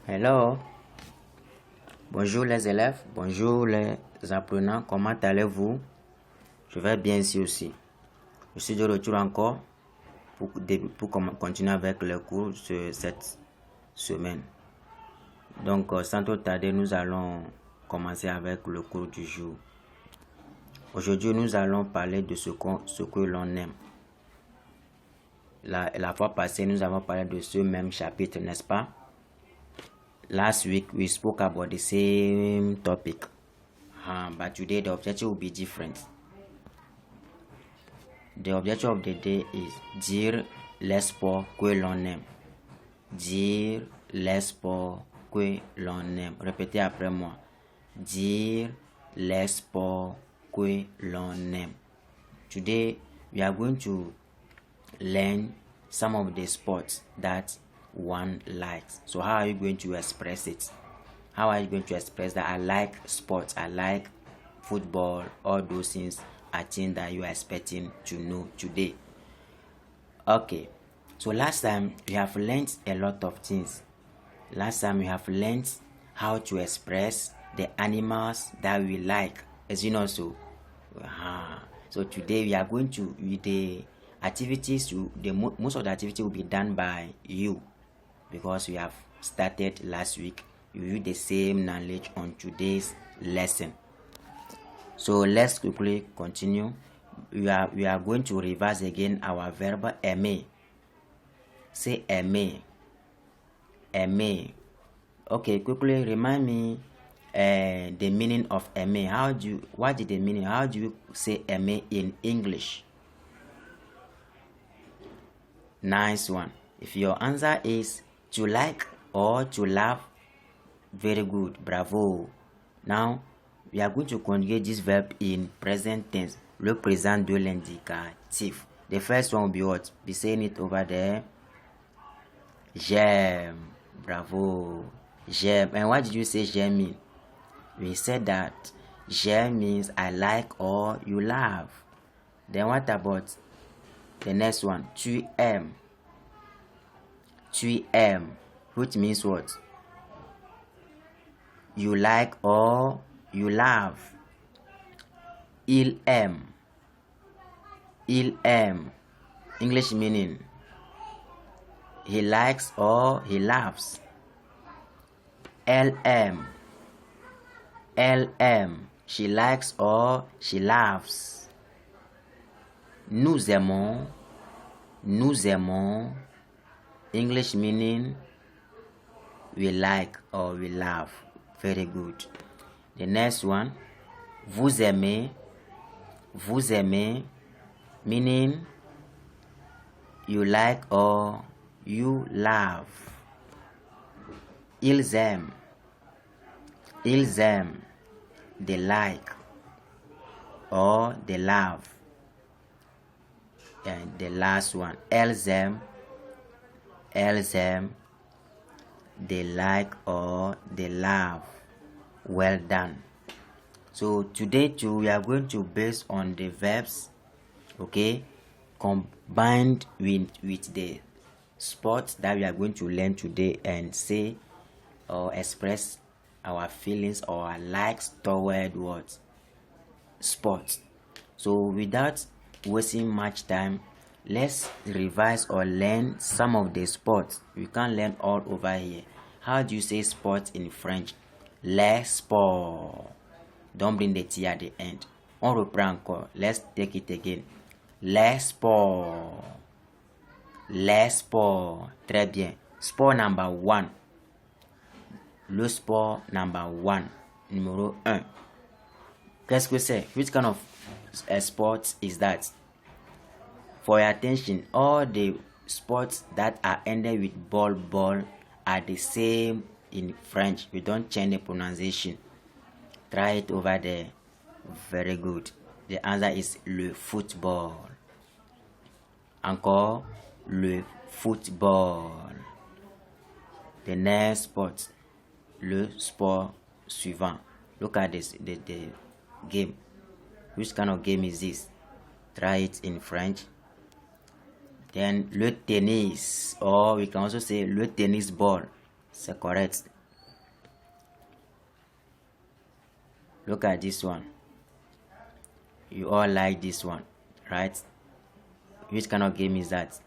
Hello, bonjour les élèves, bonjour les apprenants, comment allez-vous? Je vais bien ici aussi. Je suis de retour encore pour continuer avec le cours de cette semaine. Donc, sans trop tarder, nous allons commencer avec le cours du jour. Aujourd'hui, nous allons parler de ce que l'on aime. La fois passée, nous avons parlé de ce même chapitre, n'est-ce pas? Last week, we spoke about the same topic. But today, the objective will be different. The objective of the day is dire les sports que l'on aime. Dire les sports que l'on aime. Répétez après moi. Dire les sports que l'on aime. Today, we are going to learn some of the sports that one likes. So how are you going to express it? How are you going to express that I like sports, I like football, all those things are things that you are expecting to know today? Okay, so last time we have learned a lot of things. Last time we have learned how to express the animals that we like, as you know. So today we are going to, with the activities, most of the activity will be done by you, because we have started last week. You use the same knowledge on today's lesson. So let's quickly continue. We are going to revise again our verb aimer. Say aimer. Aimer. Okay, quickly remind me the meaning of aimer. What is the meaning? How do you say aimer in English? Nice one. If your answer is to like or to love, very good, bravo. Now we are going to conjugate this verb in present tense, le présent de l'indicatif. The first one will be what? Be saying it over there. J'aime, bravo, j'aime. And what did you say j'aime mean? We said that j'aime means I like or you love. Then what about the next one? Tu aimes. Tu aimes, which means what? You like or you love. Il aime. Il aime. English meaning he likes or he loves. Elle aime. Elle aime. She likes or she loves. Nous aimons. Nous aimons. English meaning we like or we love. Very good. The next one, vous aimez. Vous aimez, meaning you like or you love. Ils aiment. Ils aiment. They like or they love. And the last one, elles aiment. Elles aiment. They like or they love. Well done. So today too, we are going to base on the verbs, okay, combined with the sports that we are going to learn today, and say or express our feelings or our likes toward what? Sports. So without wasting much time, let's revise or learn some of the sports. We can't learn all over here. How do you say sports in French? Les sports. Don't bring the T at the end. On reprend encore. Let's take it again. Les sports. Les sports. Très bien. Sport number 1. Le sport number 1. Numéro 1. Qu'est-ce que c'est? Which kind of sport is that? For your attention, all the sports that are ended with ball are the same in French. We don't change the pronunciation. Try it over there. Very good. The answer is le football. Encore, le football. The next sport, le sport suivant. Look at this, the game. Which kind of game is this? Try it in French. Then le tennis, or we can also say le tennis ball. C'est correct. Look at this one. You all like this one, right? Which kind of game is that?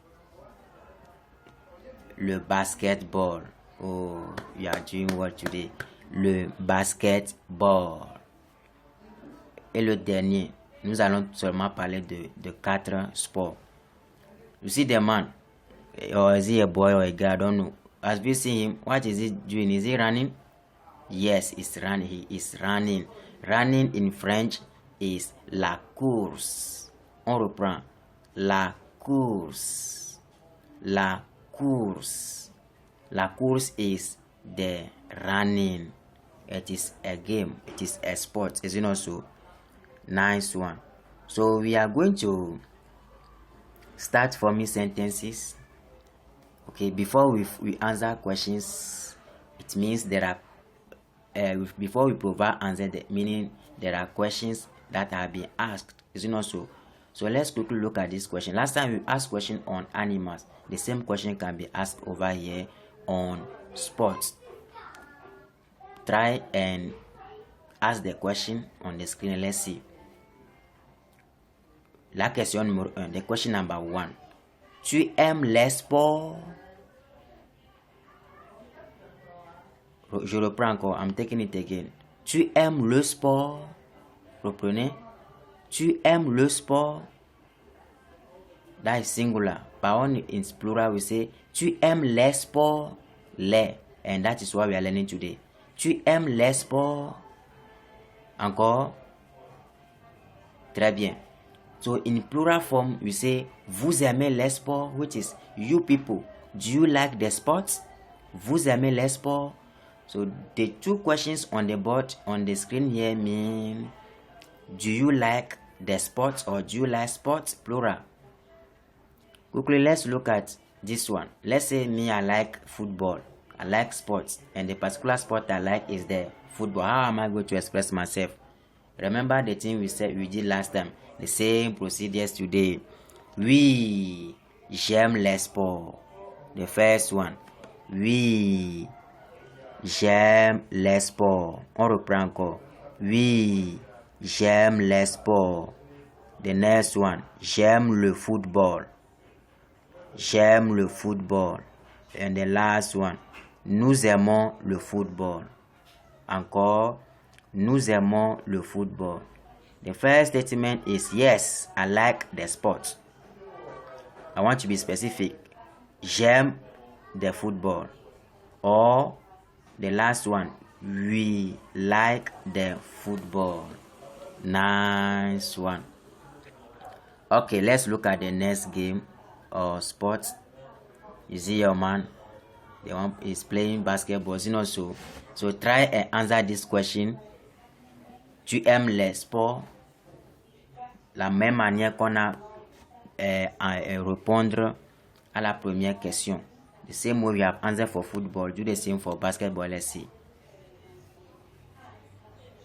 Le basketball. Oh, you are doing well today. Le basketball. Et le dernier, nous allons seulement parler de 4 sports. You see the man, or is he a boy or a girl? I don't know. As we see him, what is he doing? Is he running? Yes, he's running. He is running. Running in French is la course. On reprend. La course. La course. La course is the running. It is a game. It is a sport. Is it not so? Nice one. So we are going to start forming sentences. Okay, before we answer questions, it means there are before we provide answer, meaning there are questions that are being asked. Is it not so? So let's quickly look at this question. Last time we asked question on animals. The same question can be asked over here on sports. Try and ask the question on the screen. Let's see. La question numéro 1, the question number 1. Tu aimes les sports? Je reprends encore. I'm taking it again. Tu aimes le sport? Reprenez. Tu aimes le sport? That is singular. But on in plural, we say tu aimes les sports? Les. And that is what we are learning today. Tu aimes les sports? Encore. Très bien. So in plural form, we say vous aimez les sports, which is you people. Do you like the sports? Vous aimez les sports? So the 2 questions on the board on the screen here mean do you like the sports or do you like sports? Plural. Quickly, let's look at this one. Let's say me, I like football. I like sports. And the particular sport I like is the football. How am I going to express myself? Remember the thing we did last time. The same procedures today. Oui, j'aime les sports. The first one. Oui, j'aime les sports. On reprend encore. Oui, j'aime les sports. The next one. J'aime le football. J'aime le football. And the last one. Nous aimons le football. Encore. Nous aimons le football. The first statement is yes, I like the sport. I want to be specific. J'aime the football. Or the last one, we like the football. Nice one. Okay, let's look at the next game or sport. You see your man, the one is playing basketball. You know, so try and answer this question. Tu aimes les sports? La même manière qu'on a répondre à la première question. The same way we have answered for football, do the same for basketball. Let's see.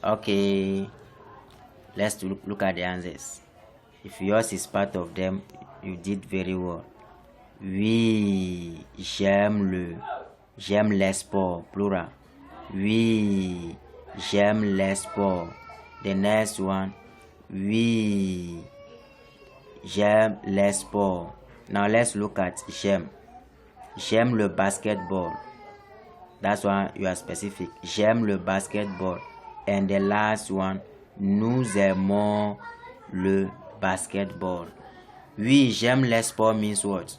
Okay, let's look at the answers. If yours is part of them, you did very well. Oui, j'aime les sports, plural. Oui, j'aime les sports. The next one, oui, j'aime les sports. Now let's look at j'aime. J'aime le basketball. That's why you are specific. J'aime le basketball. And the last one, nous aimons le basketball. Oui, j'aime les sports means what?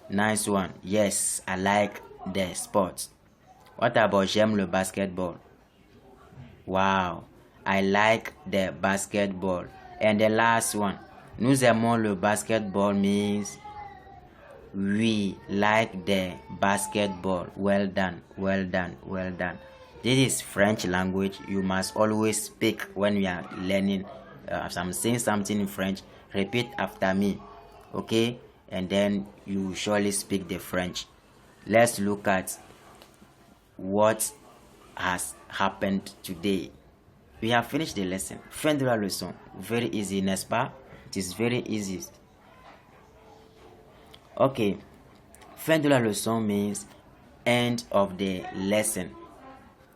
Nice one. Yes, I like the sport. What about j'aime le basketball? Wow, I like the basketball. And the last one, nous aimons le basketball means we like the basketball. Well done, well done, well done. This is French language. You must always speak when you are learning. If I'm saying something in French, repeat after me, okay? And then you surely speak the French. Let's look at what has happened today. We have finished the lesson. Fin de la leçon. Very easy, n'est-ce pas? It is very easy. Okay. Fin de la leçon means end of the lesson.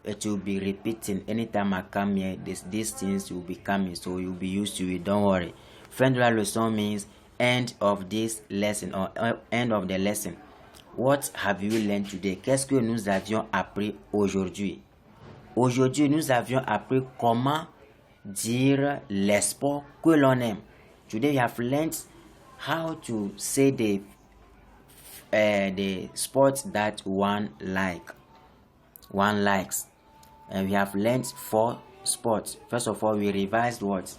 it will be repeating anytime I come here. These things will be coming, so you'll be used to it. Don't worry. Fin de la leçon means end of this lesson or end of the lesson. What have you learned today? Qu'est-ce que nous avions appris aujourd'hui? Aujourd'hui, nous avions appris comment dire les sports que l'on aime. Today, we have learned how to say the sports that one likes. And we have learned 4 sports. First of all, we revised what?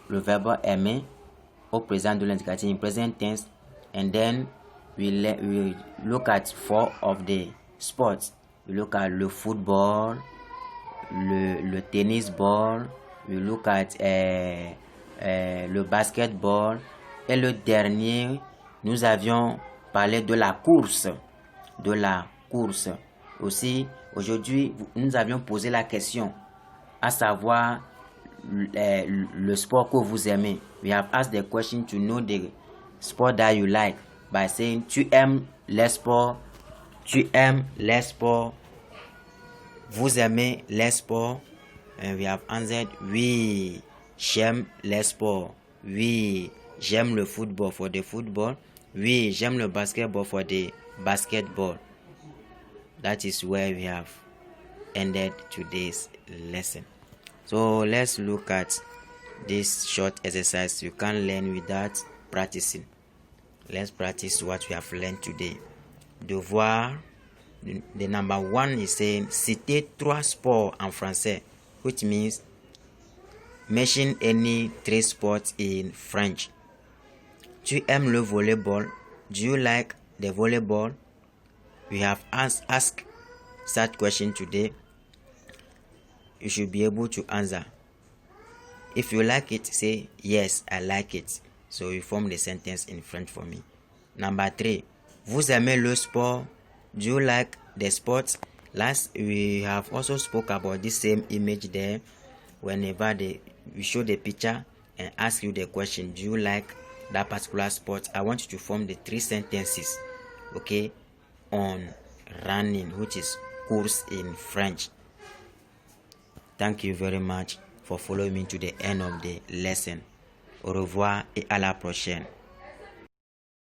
Le verbe aimer au présent de l'indicatif in present tense, and then we look at 4 of the sports. We look at le football, le tennis ball, we look at le basketball, et le dernier, nous avions parlé de la course. Aussi, aujourd'hui, nous avions posé la question, à savoir le sport que vous aimez. We have asked the question to know the sport that you like by saying, tu aimes les sports, vous aimez les sports. And we have answered, oui, j'aime les sports. Oui, j'aime le football for the football. Oui, j'aime le basketball for the basketball. That is where we have ended today's lesson. So let's look at this short exercise you can learn without practicing. Let's practice what we have learned today. Devoir, the number 1 is saying, citer 3 sports en français, which means mention any 3 sports in French. Tu aimes le volleyball? Do you like the volleyball? We have asked that question today. You should be able to answer. If you like it, say, yes, I like it. So you form the sentence in French for me. Number 3, vous aimez le sport? Do you like the sports? Last, we have also spoke about this same image there. Whenever we show the picture and ask you the question, do you like that particular sport? I want you to form the 3 sentences, okay, on running, which is course in French. Thank you very much for following me to the end of the lesson. Au revoir et à la prochaine.